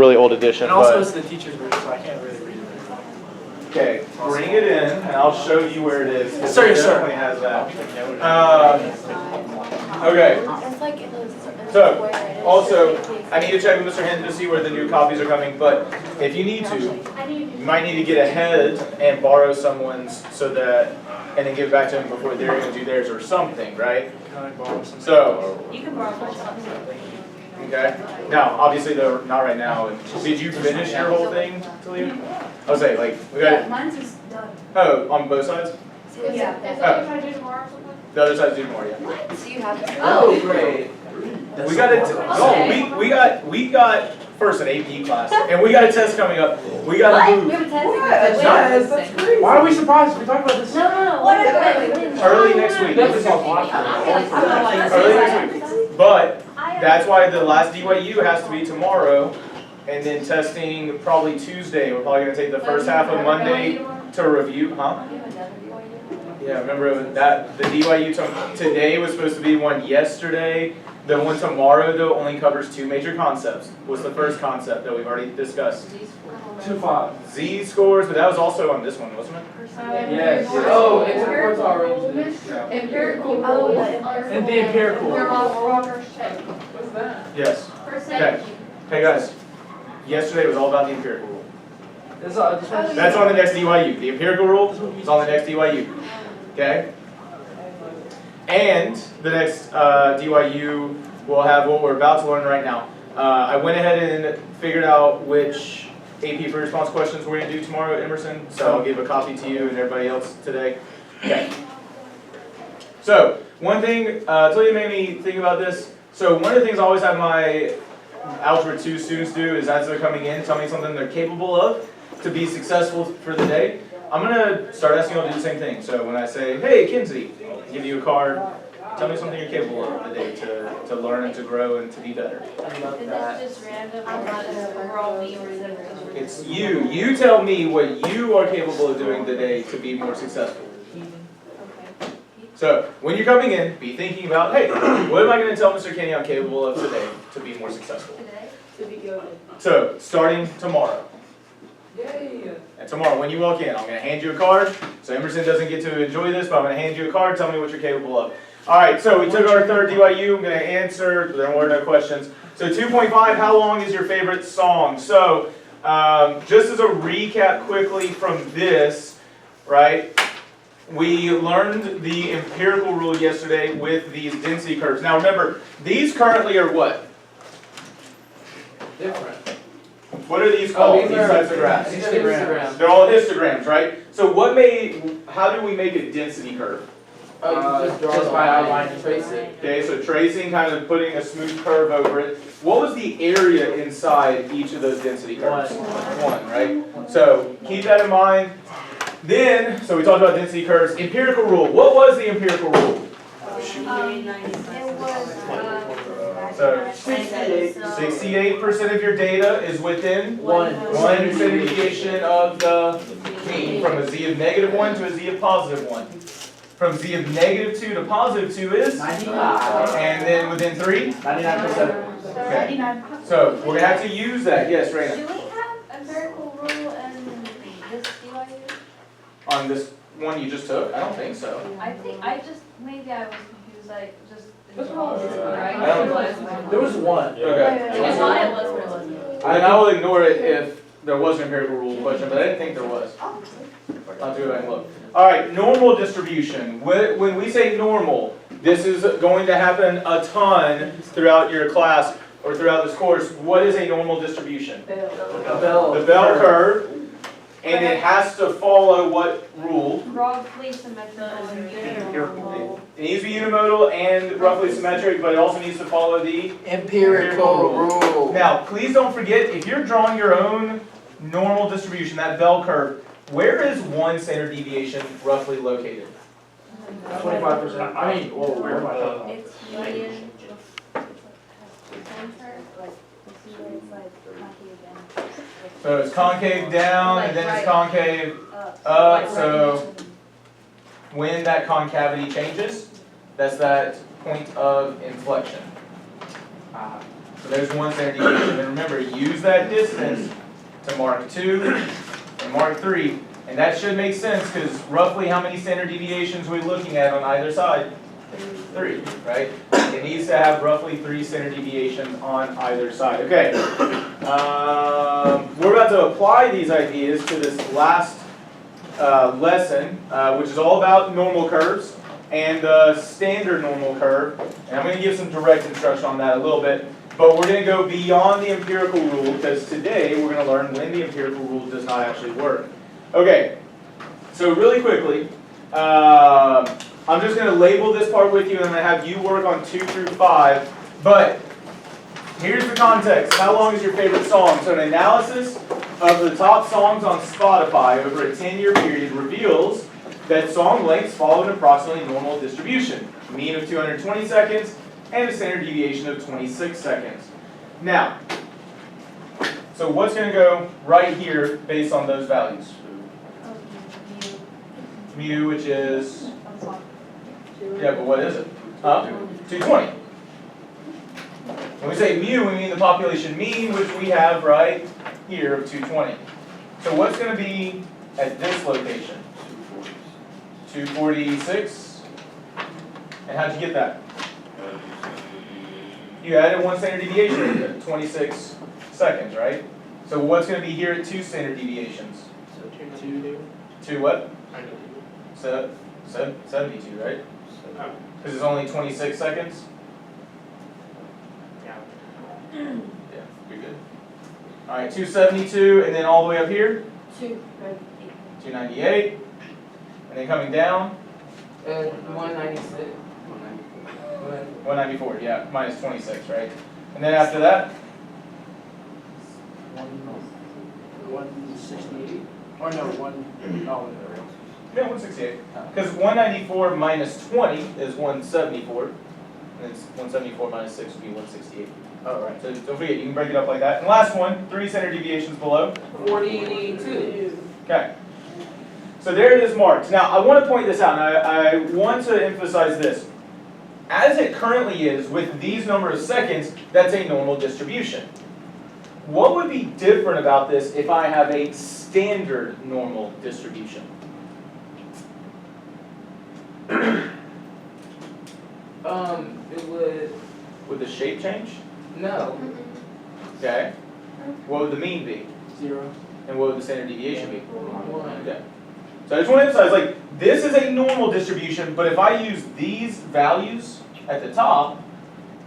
really old edition. And also but, it's the teacher's version, so I can't really read it. Okay, bring it in, and I'll show you where it is. Sir, it yes, sir. definitely has that. Okay. So, also, I need to check with Mr. Hinton to see where the new copies are coming, but if you need to, you might need to get ahead and borrow someone's so that, and then give it back to them before they're going to do theirs or something, right? So, You can borrow my stuff. okay. Now, obviously, though, not right now. Did you finish your whole thing, Talia? I was saying, like, we got it. Mine's is done. Oh, on both sides? Yeah. Oh. The other side's due tomorrow, yeah. So you have to. Oh, great. We got it. Oh, we got first an AP class, and we got a test coming up. We got to We move have a test? That's crazy. Why are we surprised? We talked about this. No. Wait. early next week. That's all Early next week. But that's why the last DYU has to be tomorrow, and then testing probably Tuesday. We're probably gonna take the first half of Monday to review, huh? Yeah, remember that the DYU today was supposed to be one yesterday. The one tomorrow, though, only covers 2 major concepts. What's the first concept that we've already discussed? 2-5. Z scores, but that was also on this one, wasn't it? Yes. Oh, it's important already. Empirical. And the empirical. What's that? Yes. Okay. Hey guys, yesterday was all about the empirical rule. That's on the next DYU. The empirical rule is on the next DYU. Okay? And the next DYU will have what we're about to learn right now. I went ahead and figured out which AP for response questions we're going to do tomorrow at Emerson, so I'll give a copy to you and everybody else today. Okay. So, one thing, Talia made me think about this. So, one of the things I always have my Algebra 2 students do is as they're coming in, tell me something they're capable of to be successful for the day. I'm going to start asking you all to do the same thing. So, when I say, hey, Kinsey, I'll give you a card. Tell me something you're capable of today to learn and to grow and to be better. Is that just random or not just overall me or is it? It's you. You tell me what you are capable of doing today to be more successful. Okay. So, when you're coming in, be thinking about, hey, what am I going to tell Mr. Kenny I'm capable of today to be more successful? Today? To be goaded. So, starting tomorrow. Yay. And tomorrow, when you walk in, I'm going to hand you a card. So, Emerson doesn't get to enjoy this, but I'm going to hand you a card. Tell me what you're capable of. All right, so we took our third DYU. I'm going to answer. There were no questions. So 2.5, how long is your favorite song? So just as a recap quickly from this, right, we learned the empirical rule yesterday with these density curves. Now remember, these currently are what? Different. What are these called? These types of graphs? Histograms. They're all histograms, right? So how do we make a density curve? Just by outline and trace it. Okay, so tracing, kind of putting a smooth curve over it. What was the area inside each of those density curves? One, right? So keep that in mind. Then, so we talked about density curves. Empirical rule. What was the empirical rule? So 68% of your data is within one standard deviation of the mean, from a z of -1 to a z of +1. From z of -2 to +2 is 95. And then within 3? 99%. Okay. So we're going to have to use that. Yes, Raina. Do we have empirical rule in this DYU? On this one you just took? I don't think so. Maybe I was confused, right? There was one. Okay. I thought it was, but it wasn't. And I will ignore it if there was an empirical rule question, but I didn't think there was. I'll do it and look. All right, normal distribution. When we say normal, this is going to happen a ton throughout your class or throughout this course. What is a normal distribution? The bell curve. And it has to follow what rule? Roughly symmetrical. It needs to be unimodal and roughly symmetric, but it also needs to follow the Empirical rule. Now, please don't forget, if you're drawing your own normal distribution, that bell curve, where is one standard deviation roughly located? 25%. I mean, whoa, where am I? It's median. So it's concave down, and then it's concave up. So when that concavity changes, that's that point of inflection. So there's one standard deviation. And remember, use that distance to mark 2 and mark 3. And that should make sense because roughly how many standard deviations are we looking at on either side? 3, right? It needs to have roughly 3 standard deviations on either side. Okay, we're about to apply these ideas to this last lesson, which is all about normal curves and the standard normal curve. And I'm going to give some direct instruction on that a little bit. But we're going to go beyond the empirical rule because today we're going to learn when the empirical rule does not actually work. Okay, so really quickly, I'm just going to label this part with you and I'm going to have you work on 2 through 5. But here's the context. How long is your favorite song? So an analysis of the top songs on Spotify over a 10-year period reveals that song lengths follow an approximately normal distribution. Mean of 220 seconds and a standard deviation of 26 seconds. Now, so what's going to go right here based on those values? Mu, which is, yeah, but what is it? 220. When we say mu, we mean the population mean, which we have right here of 220. So what's going to be at this location? 246. And how'd you get that? You added 1 standard deviation, 26 seconds, right? So what's going to be here at 2 standard deviations? Two. 2 what? 72, right? Because it's only 26 seconds? Yeah. Yeah, you're good. All right, 272, and then all the way up here? 298. And then coming down? 196. 194, yeah, minus 26, right? And then after that? 168. Or no, no. Yeah, 168. Because 194 minus 20 is 174. And then 174 minus 6 would be 168. All right, so don't forget, you can break it up like that. And last one, 3 standard deviations below. 42. Okay. So there it is marked. Now, I want to point this out, and I want to emphasize this. As it currently is, with these number of seconds, that's a normal distribution. What would be different about this if I have a standard normal distribution? It would. Would the shape change? No. Okay. What would the mean be? 0. And what would the standard deviation be? 1. Okay. So I just want to emphasize, like, this is a normal distribution, but if I use these values at the top,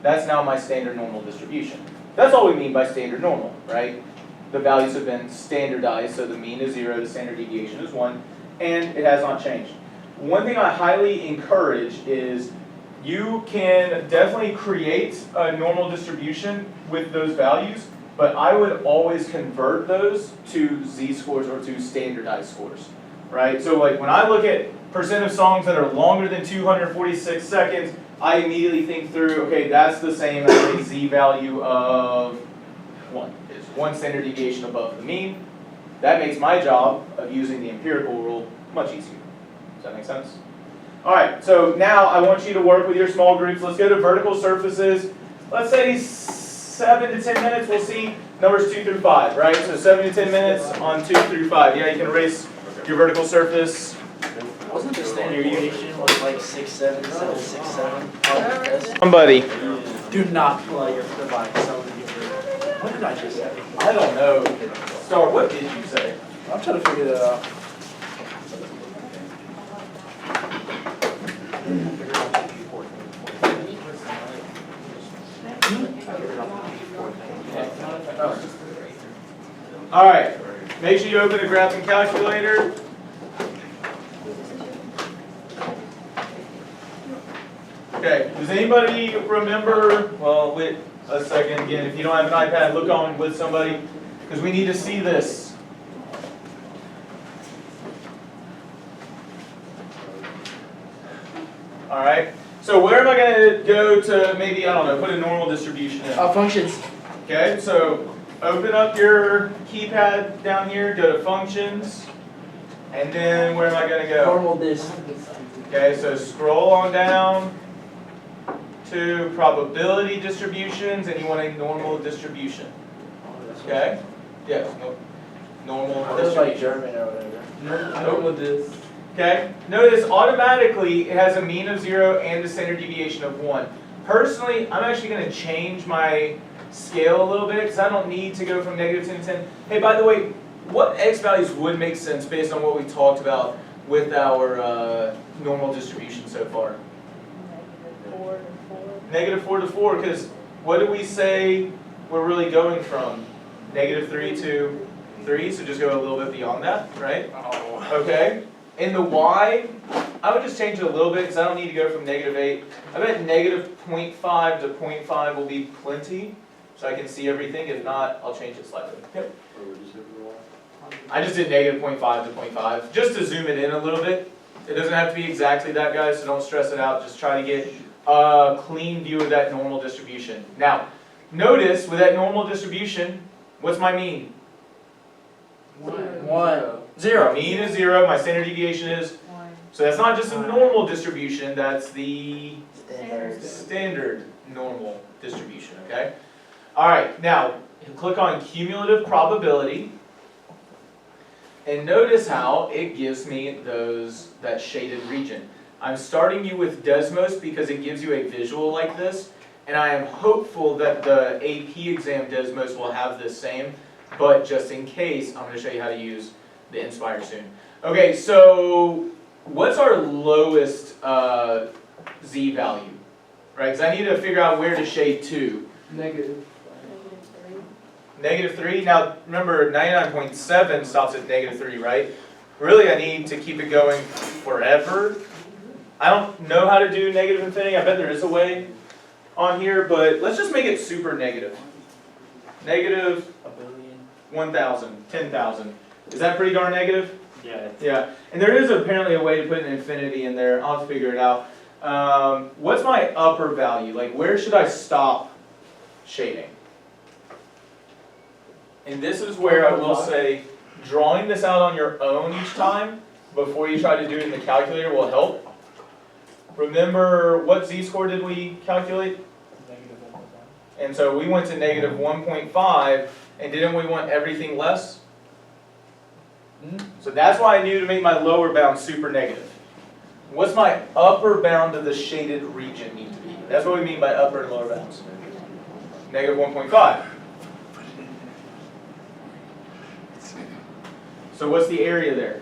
that's now my standard normal distribution. That's all we mean by standard normal, right? The values have been standardized, so the mean is 0, the standard deviation is 1, and it has not changed. One thing I highly encourage is you can definitely create a normal distribution with those values, but I would always convert those to z-scores or to standardized scores, right? So like when I look at percent of songs that are longer than 246 seconds, I immediately think through, okay, that's the same as a z-value of 1. It's 1 standard deviation above the mean. That makes my job of using the empirical rule much easier. Does that make sense? All right, so now I want you to work with your small groups. Let's go to vertical surfaces. Let's say 7 to 10 minutes. We'll see numbers 2 through 5, right? So 7 to 10 minutes on 2 through 5. Yeah, you can erase your vertical surface. Wasn't the standard deviation was like 6, 7, 7, 6, 7? Somebody. Do not play your device. What did I just say? I don't know. Star, what did you say? I'm trying to figure that out. All right. Make sure you open a graphing calculator. Okay. Does anybody remember? Well, wait a second again. If you don't have an iPad, look on with somebody because we need to see this. All right. So where am I going to go to maybe, I don't know, put a normal distribution in? Functions. Okay, so open up your keypad down here, go to functions, and then where am I going to go? Normal this. Okay, so scroll on down to probability distributions, and you want a normal distribution. Okay? Yes, normal It was like distribution. German or whatever. Normal this. Okay? Notice automatically it has a mean of 0 and a standard deviation of 1. Personally, I'm actually going to change my scale a little bit because I don't need to go from -10 to 10. Hey, by the way, what x values would make sense based on what we talked about with our normal distribution so far? -4 to 4, because what did we say we're really going from? -3 to 3, so just go a little bit beyond that, right? Okay. In the y, I would just change it a little bit because I don't need to go from -8. I bet -0.5 to 0.5 will be plenty, so I can see everything. If not, I'll change it slightly. Yep. I just did -0.5 to 0.5, just to zoom it in a little bit. It doesn't have to be exactly that, guys, so don't stress it out. Just try to get a clean view of that normal distribution. Now, notice with that normal distribution, what's my mean? 1. My 0. mean is 0, my standard deviation is, so that's not just a normal distribution, that's the standard normal distribution, okay? All right, now, click on cumulative probability, and notice how it gives me that shaded region. I'm starting you with Desmos because it gives you a visual like this, and I am hopeful that the AP exam Desmos will have the same, but just in case, I'm going to show you how to use the Inspire soon. Okay, so what's our lowest Z value? Right, because I need to figure out where to shade to. Negative. -3, now remember 99.7 stops at -3, right? Really I need to keep it going forever. I don't know how to do negative infinity, I bet there is a way on here, but let's just make it super negative. Negative 1,000, 10,000. Is that pretty darn negative? Yeah. Yeah, and there is apparently a way to put an infinity in there, I'll figure it out. What's my upper value? Like where should I stop shading? And this is where I will say, drawing this out on your own each time, before you try to do it in the calculator will help. Remember, what z-score did we calculate? And so we went to -1.5, and didn't we want everything less? So that's why I knew to make my lower bound super negative. What's my upper bound of the shaded region need to be? That's what we mean by upper and lower bounds. -1.5. So what's the area there?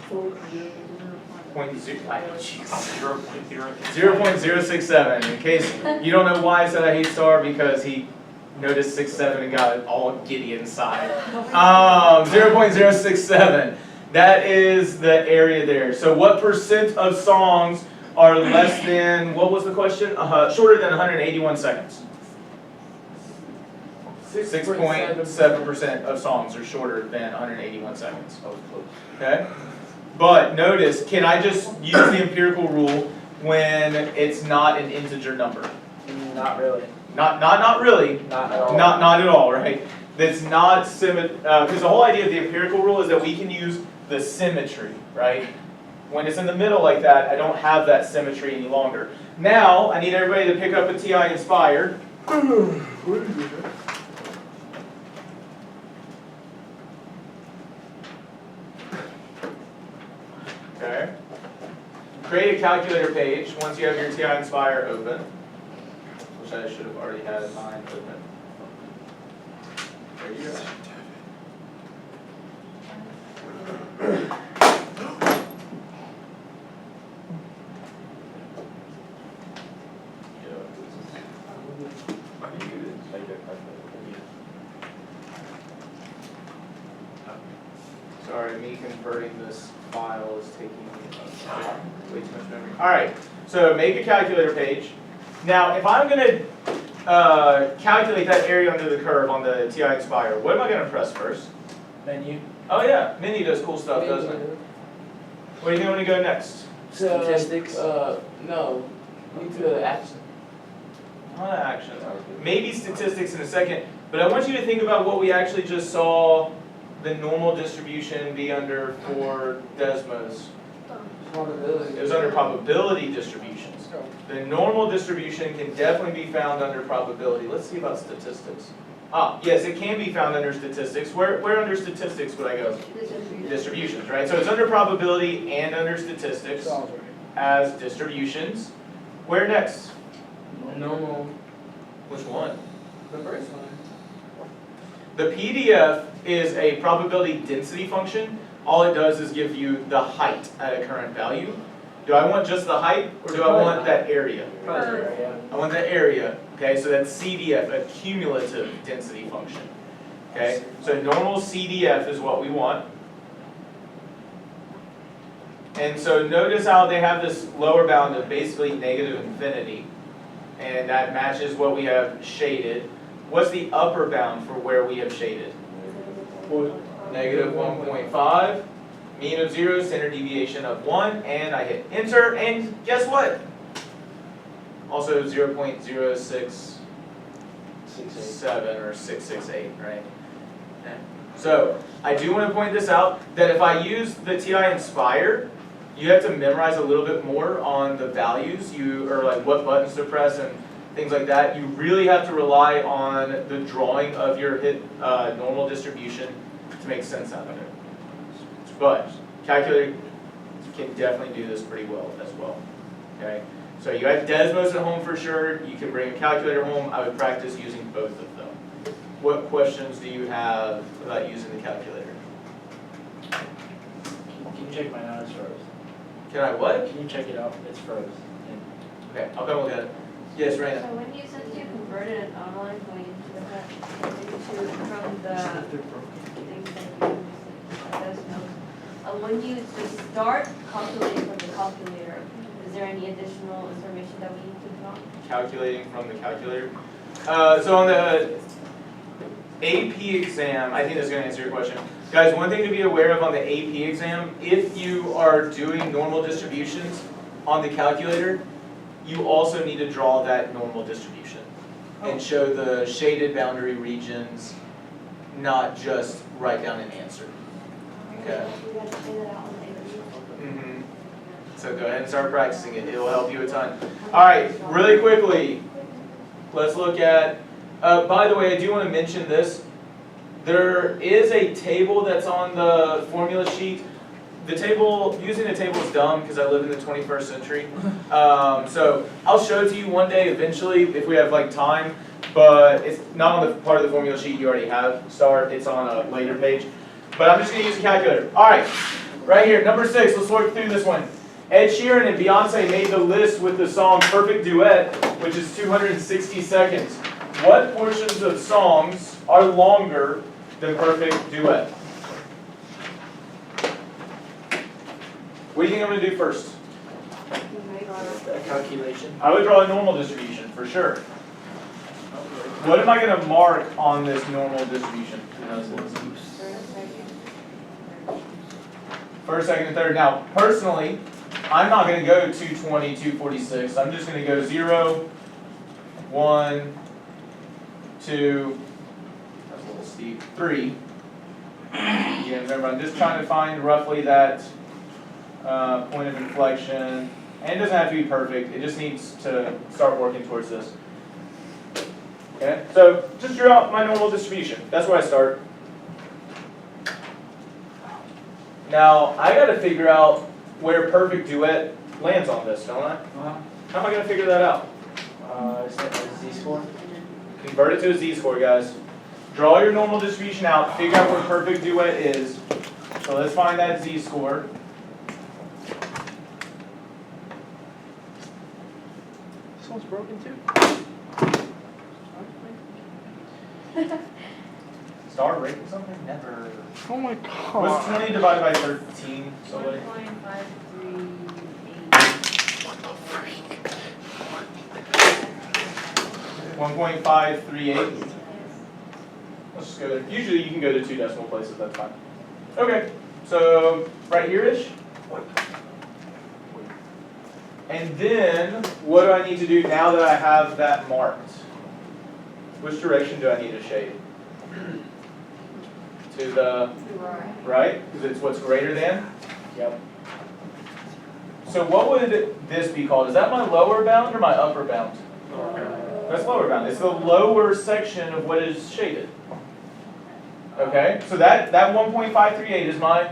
0.067. In case you don't know why I said I hate star, because he noticed 6.7 and got all giddy inside. 0.067. That is the area there. So what percent of songs are less than, what was the question? Shorter than 181 seconds. 6.7% of songs are shorter than 181 seconds. Okay? But notice, can I just use the empirical rule when it's not an integer number? Not really. Not really. Not at all. Not at all, right? That's not because the whole idea of the empirical rule is that we can use the symmetry, right? When it's in the middle like that, I don't have that symmetry any longer. Now, I need everybody to pick up a TI Inspire. Okay. Create a calculator page once you have your TI Inspire open, which I should have already had mine open. There you go. Sorry, me converting this file is taking way too much memory. Alright, so make a calculator page. Now, if I'm going to calculate that area under the curve on the TI Inspire, what am I going to press first? Menu. Oh yeah, menu does cool stuff, doesn't it? What do you want to go next? Statistics. No. We need to action. Not action. Maybe statistics in a second, but I want you to think about what we actually just saw the normal distribution be under for Desmos. Probability. It was under probability distributions. The normal distribution can definitely be found under probability. Let's see about statistics. Ah, yes, it can be found under statistics. Where under statistics would I go? Distributions, right? So it's under probability and under statistics as distributions. Where next? Normal. Which one? The first one. The PDF is a probability density function. All it does is give you the height at a current value. Do I want just the height, or do I want that area? I want that area. Okay, so that's CDF, a cumulative density function. Okay, so normal CDF is what we want. And so notice how they have this lower bound of basically negative infinity. And that matches what we have shaded. What's the upper bound for where we have shaded? Negative 1.5. Mean of 0, standard deviation of 1, and I hit enter, and guess what? Also 0.0667 or 668, right? Okay. So I do want to point this out, that if I use the TI Inspire, you have to memorize a little bit more on the values, or like what buttons to press and things like that. You really have to rely on the drawing of your normal distribution to make sense out of it. But calculator can definitely do this pretty well as well. Okay, so you have Desmos at home for sure. You can bring a calculator home. I would practice using both of them. What questions do you have about using the calculator? Can you check mine out? It's froze. Can I what? Can you check it out? It's froze. Okay, I'll come look at it. Yes, Raina. So when you since you converted an online going into the from the things that you use, those notes, when you just start calculating from the calculator, is there any additional information that we need to draw? Calculating from the calculator. So on the AP exam, I think this is going to answer your question. Guys, one thing to be aware of on the AP exam, if you are doing normal distributions on the calculator, you also need to draw that normal distribution and show the shaded boundary regions, not just write down an answer. Okay. Mm-hmm. So go ahead and start practicing it. It will help you a ton. All right, really quickly, let's look at, by the way, I do want to mention this. There is a table that's on the formula sheet. The table, using the table is dumb because I live in the 21st century. So I'll show it to you one day eventually if we have like time, but it's not on the part of the formula sheet you already have. It's on a later page. But I'm just going to use a calculator. All right, right here, number 6. Let's work through this one. Ed Sheeran and Beyonce made the list with the song Perfect Duet, which is 260 seconds. What portions of songs are longer than Perfect Duet? What do you think I'm going to do first? A calculation. I would draw a normal distribution, for sure. What am I going to mark on this normal distribution? First, second, and third. Now, personally, I'm not going to go 220, 246. I'm just going to go 0, 1, 2, that's a little steep, 3. Again, remember, I'm just trying to find roughly that point of inflection. And it doesn't have to be perfect. It just needs to start working towards this. Okay, so just drew out my normal distribution. That's where I start. Now, I got to figure out where Perfect Duet lands on this, don't I? How am I going to figure that out? Is that a z-score? Convert it to a z-score, guys. Draw your normal distribution out. Figure out where Perfect Duet is. So let's find that z-score. This one's broken too. Star breaking something? Never. Oh my god. What's 20 divided by 13? Somebody? 1.538. Let's just go there. Usually you can go to 2 decimal places, that's fine. Okay, so right here-ish. And then, what do I need to do now that I have that marked? Which direction do I need to shade? To the right, because it's what's greater than? Yep. So what would this be called? Is that my lower bound or my upper bound? That's lower bound. It's the lower section of what is shaded. Okay, so that 1.538 is my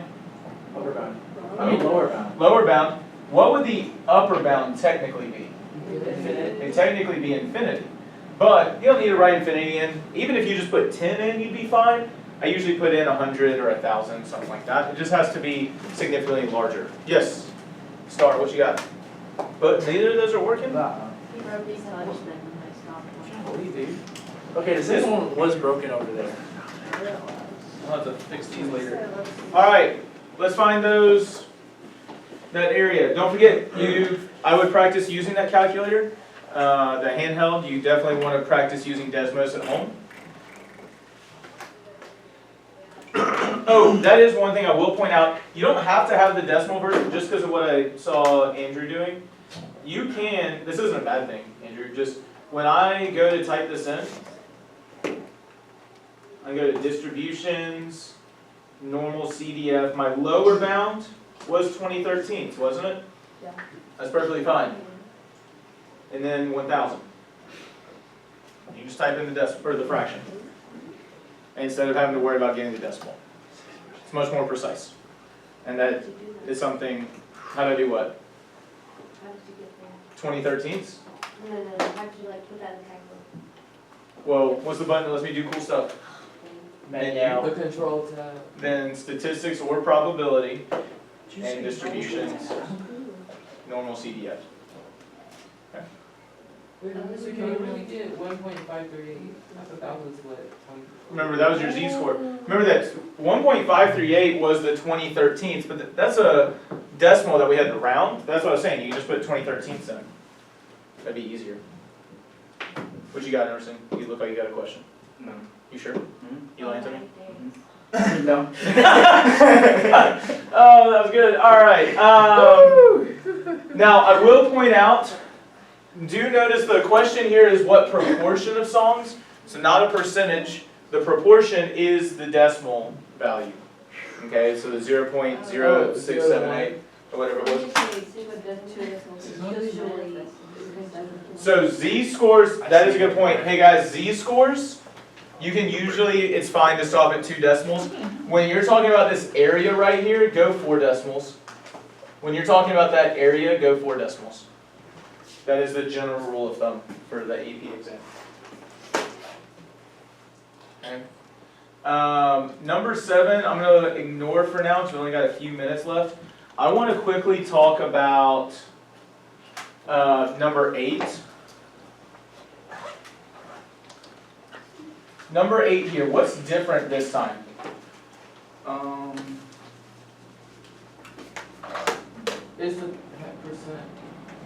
Upper bound. I mean lower bound. lower bound. What would the upper bound technically be? Infinite. It'd technically be infinity. But you don't need to write infinity in. Even if you just put 10 in, you'd be fine. I usually put in 100 or 1,000, something like that. It just has to be significantly larger. Yes, Star, what you got? But neither of those are working? He wrote these times, then I stopped. Holy dude. Okay, this one was broken over there. I'll have to fix these later. All right, let's find that area. Don't forget, I would practice using that calculator, the handheld. You definitely want to practice using Desmos at home. Oh, that is one thing I will point out. You don't have to have the decimal version just because of what I saw Andrew doing. You can, this isn't a bad thing, Andrew, just when I go to type this in, I go to distributions, normal CDF. My lower bound was 2013, wasn't it? Yeah. That's perfectly fine. And then 1,000. You just type in the decimal or the fraction instead of having to worry about getting the decimal. It's much more precise. And that is something. How do I do what? How did you get there? 2013s? No, how did you like put that in the calculator? Well, what's the button that lets me do cool stuff? The control tab. Then statistics or probability and distributions, normal CDF. Wait, so can you really get 1.538? I thought that was what? Remember, that was your z-score. Remember that 1.538 was the 2013s, but that's a decimal that we had to round. That's what I was saying. You can just put 2013s in. That'd be easier. What you got, Emerson? You look like you got a question. No. You sure? You lying to me? No. Oh, that was good. All right. Now, I will point out, do notice the question here is what proportion of songs. So not a percentage. The proportion is the decimal value. Okay, so the 0.0678 or whatever it was. So z-scores, that is a good point. Hey guys, z-scores, you can usually, it's fine to stop at 2 decimals. When you're talking about this area right here, go 4 decimals. When you're talking about that area, go 4 decimals. That is the general rule of thumb for the AP exam. Okay. Number 7, I'm going to ignore for now because we only got a few minutes left. I want to quickly talk about number 8. Number 8 here, what's different this time? It's the percent.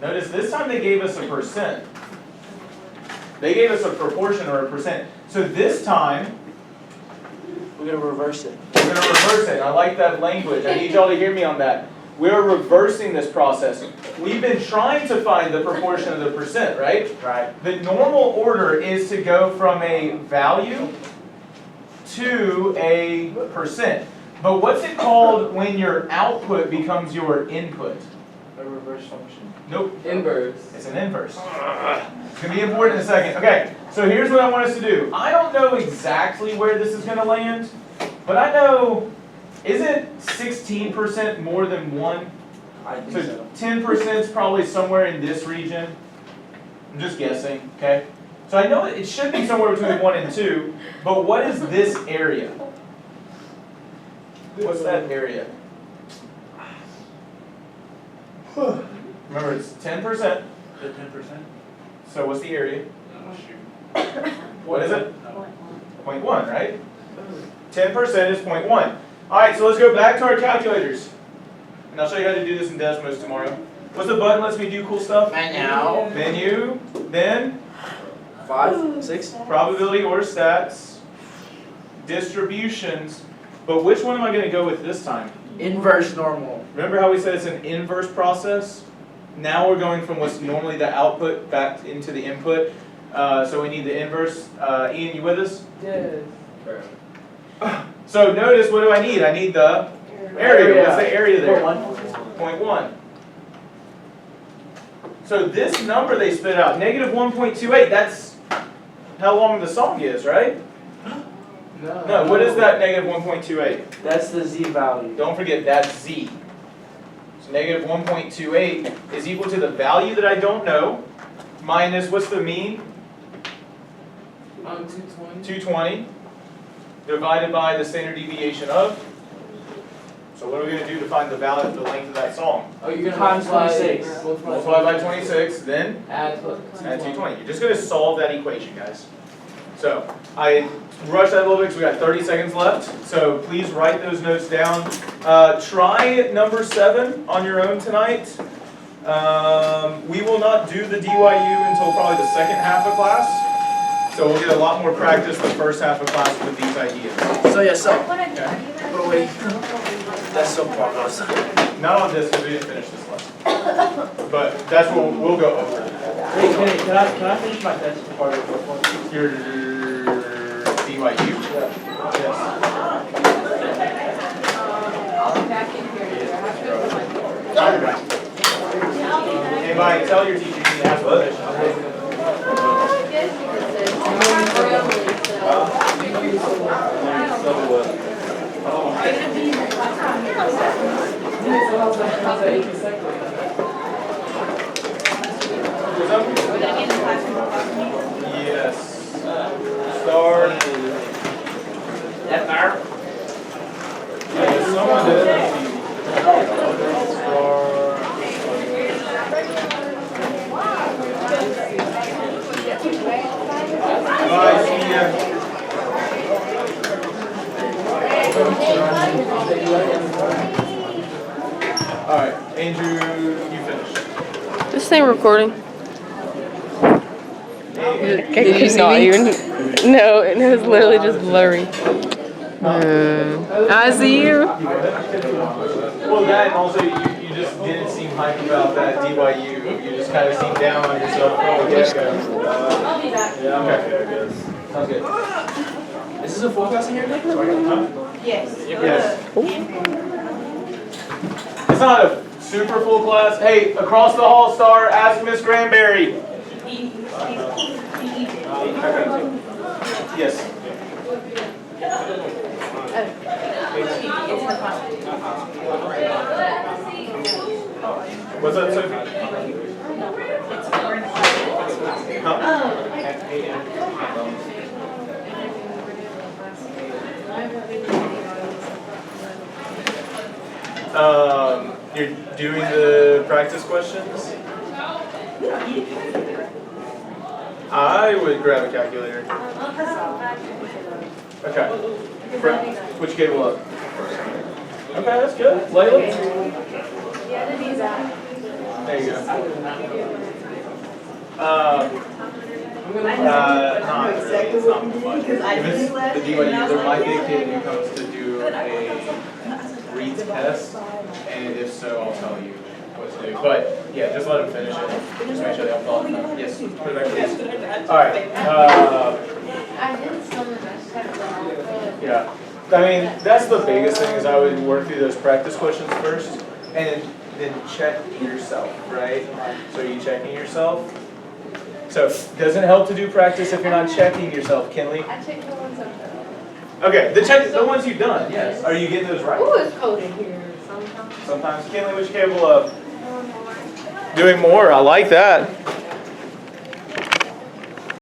Notice this time they gave us a percent. They gave us a proportion or a percent. So this time, We're going to reverse it. we're going to reverse it. I like that language. I need y'all to hear me on that. We're reversing this process. We've been trying to find the proportion of the percent, right? Right. The normal order is to go from a value to a percent. But what's it called when your output becomes your input? A reverse function. Nope. Inverse. It's an inverse. It's going to be important in a second. Okay, so here's what I want us to do. I don't know exactly where this is going to land, but I know, isn't 16% more than 1? I think So so. 10% is probably somewhere in this region. I'm just guessing, okay? So I know it should be somewhere between 1 and 2, but what is this area? What's that area? Remember, it's 10%. The 10%? So what's the area? Oh, shoot. What is it? 0.1, right? 10% is 0.1. All right, so let's go back to our calculators. And I'll show you how to do this in Desmos tomorrow. What's the button lets me do cool stuff? Menu. Menu, then 5, 6. probability or stats, distributions. But which one am I going to go with this time? Inverse normal. Remember how we said it's an inverse process? Now we're going from what's normally the output back into the input. So we need the inverse. Ian, you with us? Yes. So notice, what do I need? I need the area. What's the area there? 1. 0.1. So this number they spit out, negative 1.28, that's how long the song is, right? No, what is that negative 1.28? That's the Z value. Don't forget, that's Z. So negative 1.28 is equal to the value that I don't know, minus, what's the mean? 220. 220, divided by the standard deviation of. So what are we going to do to find the value, the length of that song? Oh, you're gonna Times multiply 26. Multiply by 26, then Add add 220. You're just going to solve that equation, guys. So I rushed that a little bit because we got 30 seconds left. So please write those notes down. Try number 7 on your own tonight. We will not do the DYU until probably the second half of class. So we'll get a lot more practice the first half of class with these ideas. So yeah, so Okay. oh wait, that's so far goes. Not on this because we didn't finish this lesson. But that's what we'll go over. Wait, can I finish my test part of the report? Your DYU? Yes. I'll be back in here. Anybody tell your teacher you need to have a Yes. Start. FR? Yes, someone did it. Bye, see ya. Alright, Andrew, you finish. This thing recording? Hey, Did you not even? No, it was literally just blurry. I see you. well, that and also you just didn't seem hyped about that DYU. You just kind of seemed down on yourself. I'll be back. Okay. Sounds good. Is this a full class in here? Yes. Yes. It's not a super full class. Hey, across the hall, Star, ask Miss Granberry. Yes. What's that, Sophie? You're doing the practice questions? I would grab a calculator. Okay. Which cable up? Okay, that's good. Layla? There you go. Not really. It's not much. If it's the DYU, there might be a kid who comes to do a retest, and if so, I'll tell you what to do. But yeah, just let them finish it. Just make sure they have thought. Yes, put it back, please. All right. I did some of that stuff. Yeah. I mean, that's the biggest thing is I would work through those practice questions first, and then check yourself, right? So are you checking yourself? So does it help to do practice if you're not checking yourself, Kinley? I checked the ones I've done. Okay, the ones you've done, yes. Are you getting those right? Ooh, it's cold in here sometimes. Sometimes. Kinley, which cable up? Doing more, I like that.